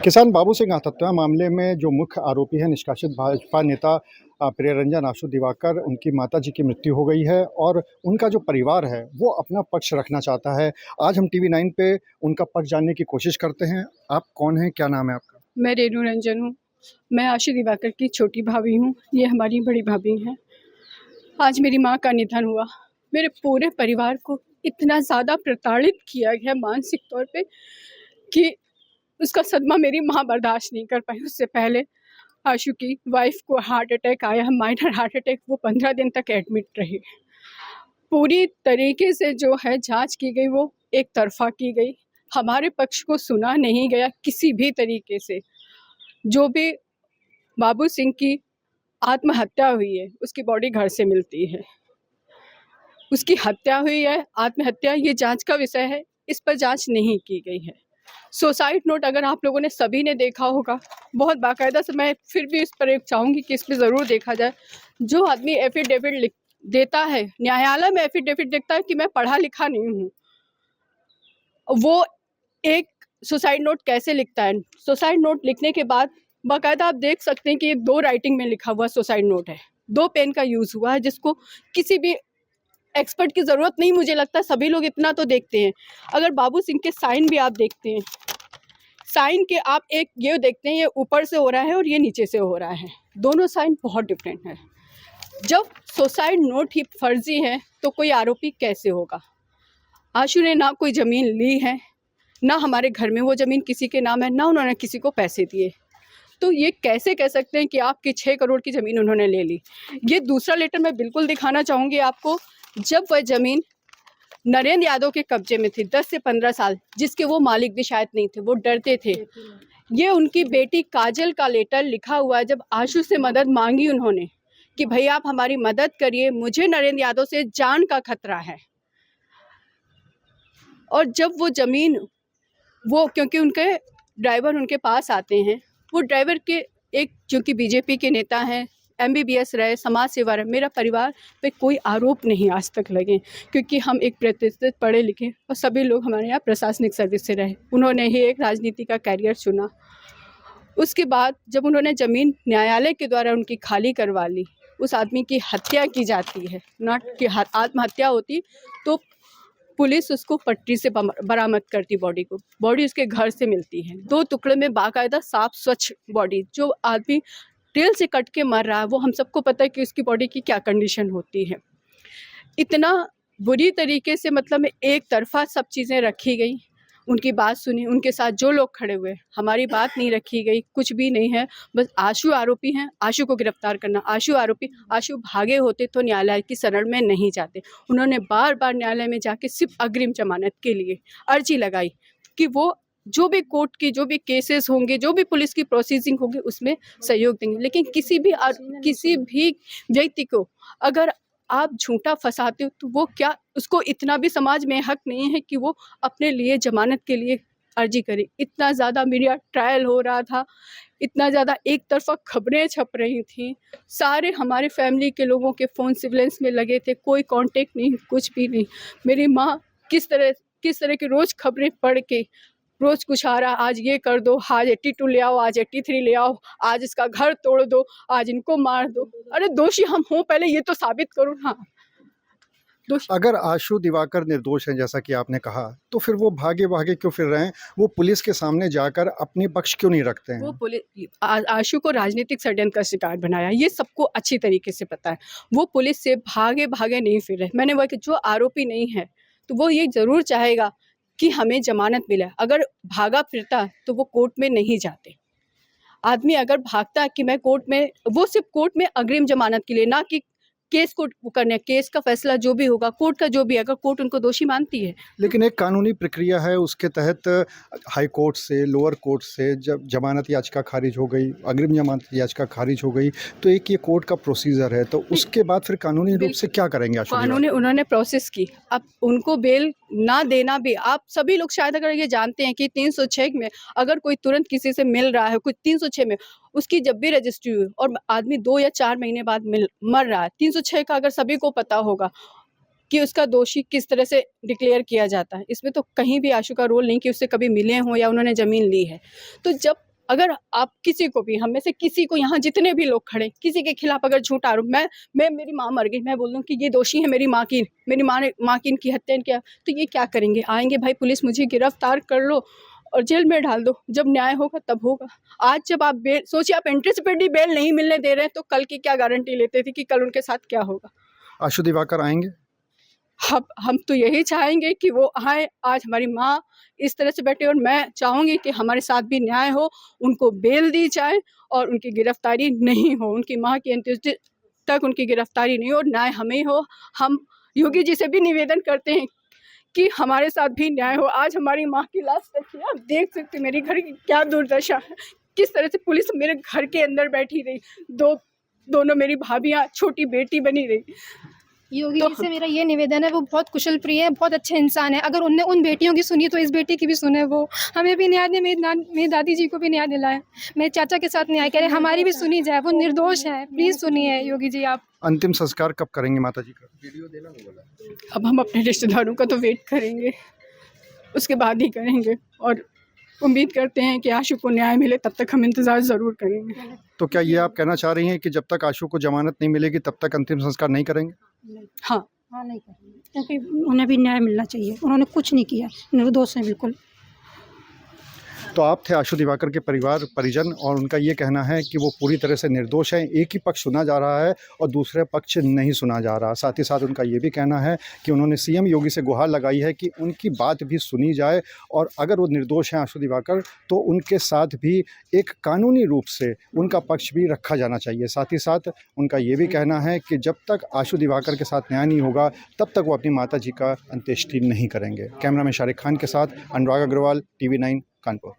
किसान बाबू सिंह हत्या मामले में जो मुख्य आरोपी है निष्कासित भाजपा नेता प्रियरंजन आशु दिवाकर, उनकी माताजी की मृत्यु हो गई है और उनका जो परिवार है वो अपना पक्ष रखना चाहता है। आज हम टीवी 9 पे उनका पक्ष जानने की कोशिश करते हैं। आप कौन हैं? क्या नाम है आपका? मैं रेणु रंजन हूँ। मैं आशु दिवाकर की छोटी भाभी हूँ। ये हमारी बड़ी भाभी हैं। आज मेरी माँ का निधन हुआ। मेरे पूरे परिवार को इतना ज़्यादा प्रताड़ित किया गया मानसिक तौर पे कि उसका सदमा मेरी माँ बर्दाश्त नहीं कर पाई। उससे पहले आशु की वाइफ को हार्ट अटैक आया, माइनर हार्ट अटैक। वो 15 दिन तक एडमिट रही। पूरी तरीके से जो है जांच की गई, वो एक तरफा की गई। हमारे पक्ष को सुना नहीं गया किसी भी तरीके से। जो भी बाबू सिंह की आत्महत्या हुई है, उसकी बॉडी घर से मिलती है। उसकी हत्या हुई है, आत्महत्या, ये जांच का विषय है। इस पर जांच नहीं की गई है। सुसाइड नोट अगर आप लोगों ने सभी ने देखा होगा, बहुत बाकायदा से, मैं फिर भी इस पर एक चाहूँगी कि इस पर ज़रूर देखा जाए। जो आदमी एफिडेविट लिख देता है, न्यायालय में एफिडेविट देखता है कि मैं पढ़ा लिखा नहीं हूँ, वो एक सुसाइड नोट कैसे लिखता है? सुसाइड नोट लिखने के बाद बाकायदा आप देख सकते हैं कि ये 2 राइटिंग में लिखा हुआ सुसाइड नोट है। 2 पेन का यूज़ हुआ है, जिसको किसी भी एक्सपर्ट की ज़रूरत नहीं, मुझे लगता है सभी लोग इतना तो देखते हैं। अगर बाबू सिंह के साइन भी आप देखते हैं, साइन के आप एक ये देखते हैं, ये ऊपर से हो रहा है और ये नीचे से हो रहा है। दोनों साइन बहुत डिफरेंट है। जब सुसाइड नोट ही फर्जी है तो कोई आरोपी कैसे होगा? आशु ने ना कोई ज़मीन ली है, ना हमारे घर में वो ज़मीन किसी के नाम है, ना उन्होंने किसी को पैसे दिए। तो ये कैसे कह सकते हैं कि आपकी 6 करोड़ की ज़मीन उन्होंने ले ली? ये दूसरा लेटर मैं बिल्कुल दिखाना चाहूँगी आपको। जब वह ज़मीन नरेंद्र यादव के कब्जे में थी 10 से 15 साल, जिसके वो मालिक भी शायद नहीं थे, वो डरते थे। ये उनकी बेटी काजल का लेटर लिखा हुआ है। जब आशु से मदद मांगी उन्होंने कि भाई आप हमारी मदद करिए, मुझे नरेंद्र यादव से जान का खतरा है। और जब वो ज़मीन, वो क्योंकि उनके ड्राइवर उनके पास आते हैं, वो ड्राइवर के एक जो कि बीजेपी के नेता हैं, MBBS रहे, समाज सेवा रहे। मेरा परिवार पे कोई आरोप नहीं आज तक लगे, क्योंकि हम एक प्रतिष्ठित पढ़े लिखे और सभी लोग हमारे यहाँ प्रशासनिक सर्विस से रहे। उन्होंने ही एक राजनीति का कैरियर चुना। उसके बाद जब उन्होंने ज़मीन न्यायालय के द्वारा उनकी खाली करवा ली, उस आदमी की हत्या की जाती है, नॉट कि आत्महत्या होती तो पुलिस उसको पटरी से बरामद करती बॉडी को। बॉडी उसके घर से मिलती है, 2 टुकड़े में बाकायदा साफ स्वच्छ बॉडी। जो आदमी टेल से कट के मर रहा है, वो हम सबको पता है कि उसकी बॉडी की क्या कंडीशन होती है। इतना बुरी तरीके से मतलब में एक तरफा सब चीज़ें रखी गई। उनकी बात सुनी, उनके साथ जो लोग खड़े हुए, हमारी बात नहीं रखी गई, कुछ भी नहीं है। बस आशु आरोपी हैं, आशु को गिरफ्तार करना। आशु आरोपी, आशु भागे होते तो न्यायालय की शरण में नहीं जाते। उन्होंने बार बार न्यायालय में जाके सिर्फ अग्रिम जमानत के लिए अर्जी लगाई कि वो जो भी कोर्ट की जो भी केसेस होंगे, जो भी पुलिस की प्रोसीजिंग होगी, उसमें सहयोग देंगे। लेकिन किसी भी व्यक्ति को अगर आप झूठा फंसाते हो तो वो क्या, उसको इतना भी समाज में हक नहीं है कि वो अपने लिए जमानत के लिए अर्जी करे? इतना ज़्यादा मीडिया ट्रायल हो रहा था, इतना ज़्यादा एक तरफा खबरें छप रही थी, सारे हमारे फैमिली के लोगों के फ़ोन सर्विलेंस में लगे थे, कोई कांटेक्ट नहीं, कुछ भी नहीं। मेरी माँ किस तरह की रोज़ खबरें पढ़ के, रोज़ कुछ आ रहा, आज ये कर दो, आज 82 ले आओ, आज 83 ले आओ, आज इसका घर तोड़ दो, आज इनको मार दो। अरे दोषी हम हों, पहले ये तो साबित करो ना। अगर आशु दिवाकर निर्दोष हैं जैसा कि आपने कहा, तो फिर वो भागे क्यों फिर रहे हैं? वो पुलिस के सामने जाकर अपने पक्ष क्यों नहीं रखते हैं? वो आशु को राजनीतिक षड्यंत्र का शिकार बनाया, ये सबको अच्छी तरीके से पता है। वो पुलिस से भागे नहीं फिर रहे। मैंने वो कि जो आरोपी नहीं है तो वो ये ज़रूर चाहेगा कि हमें जमानत मिले। अगर भागा फिरता तो वो कोर्ट में नहीं जाते। आदमी अगर भागता है कि मैं कोर्ट में, वो सिर्फ कोर्ट में अग्रिम जमानत के लिए, ना कि केस को करने, केस का फैसला जो भी होगा, कोर्ट का जो भी, अगर कोर्ट उनको दोषी मानती है। लेकिन एक कानूनी प्रक्रिया है, उसके तहत हाई कोर्ट से, लोअर कोर्ट से जब जमानत याचिका खारिज हो गई, अग्रिम जमानत याचिका खारिज हो गई, तो एक ये कोर्ट का प्रोसीजर है, तो उसके बाद फिर कानूनी रूप से क्या करेंगे आशु दिवाकर? उन्होंने प्रोसेस की। अब उनको बेल ना देना भी, आप सभी लोग शायद अगर ये जानते हैं कि 306 में अगर कोई तुरंत किसी से मिल रहा है, कुछ 306 में उसकी जब भी रजिस्ट्री हुई और आदमी 2 या 4 महीने बाद मर रहा है, 306 का अगर सभी को पता होगा कि उसका दोषी किस तरह से डिक्लेयर किया जाता है। इसमें तो कहीं भी आशु का रोल नहीं कि उससे कभी मिले हों या उन्होंने ज़मीन ली है। तो जब अगर आप किसी को भी, हम में से किसी को, यहाँ जितने भी लोग खड़े, किसी के खिलाफ अगर झूठ आरोप, मैं मेरी माँ मर गई, मैं बोल दूँ कि ये दोषी है मेरी माँ की इनकी हत्या किया, तो ये क्या करेंगे? आएंगे भाई पुलिस मुझे गिरफ्तार कर लो और जेल में डाल दो, जब न्याय होगा तब होगा। आज जब आप बेल सोचिए, आप एंटिसिपेटरी बेल नहीं मिलने दे रहे हैं, तो कल की क्या गारंटी लेते थे कि कल उनके साथ क्या होगा? आशु दिवाकर आएंगे? हम तो यही चाहेंगे कि वो आए। आज हमारी माँ इस तरह से बैठे और मैं चाहूँगी कि हमारे साथ भी न्याय हो, उनको बेल दी जाए और उनकी गिरफ्तारी नहीं हो, उनकी माँ की अंत्येष्टि तक उनकी गिरफ्तारी नहीं हो और न्याय हमें हो। हम योगी जी से भी निवेदन करते हैं कि हमारे साथ भी न्याय हो। आज हमारी माँ की लाश देखिए, आप देख सकते हैं मेरे घर की क्या दुर्दशा है, किस तरह से पुलिस मेरे घर के अंदर बैठी रही, दोनों मेरी भाभियाँ छोटी बेटी बनी रही। योगी तो जी से मेरा ये निवेदन है, वो बहुत कुशल प्रिय है, बहुत अच्छे इंसान है। अगर उनने उन बेटियों की सुनी तो इस बेटी की भी सुने। वो हमें भी न्याय दे, मेरी दादी जी को भी न्याय दिलाए, मेरे चाचा के साथ न्याय करे, हमारी भी सुनी जाए। वो निर्दोष है, प्लीज़ सुनिए योगी जी आप। अंतिम संस्कार कब करेंगे माता जी का? अब हम अपने रिश्तेदारों का तो वेट करेंगे, उसके बाद ही करेंगे और उम्मीद करते हैं कि आशु को न्याय मिले, तब तक हम इंतज़ार ज़रूर करेंगे। तो क्या ये आप कहना चाह रही हैं कि जब तक आशु को जमानत नहीं मिलेगी तब तक अंतिम संस्कार नहीं करेंगे? हाँ, हाँ नहीं करेंगे, क्योंकि उन्हें भी न्याय मिलना चाहिए। उन्होंने कुछ नहीं किया, निर्दोष हैं बिल्कुल। तो आप थे आशु दिवाकर के परिवार परिजन और उनका ये कहना है कि वो पूरी तरह से निर्दोष हैं। एक ही पक्ष सुना जा रहा है और दूसरे पक्ष नहीं सुना जा रहा। साथ ही साथ उनका ये भी कहना है कि उन्होंने सीएम योगी से गुहार लगाई है कि उनकी बात भी सुनी जाए और अगर वो निर्दोष हैं आशु दिवाकर, तो उनके साथ भी एक कानूनी रूप से उनका पक्ष भी रखा जाना चाहिए। साथ ही साथ उनका ये भी कहना है कि जब तक आशु दिवाकर के साथ न्याय नहीं होगा तब तक वो अपनी माता जी का अंत्येष्टि नहीं करेंगे। कैमरामैन शारिक खान के साथ अनुराग अग्रवाल, TV9 कानपुर।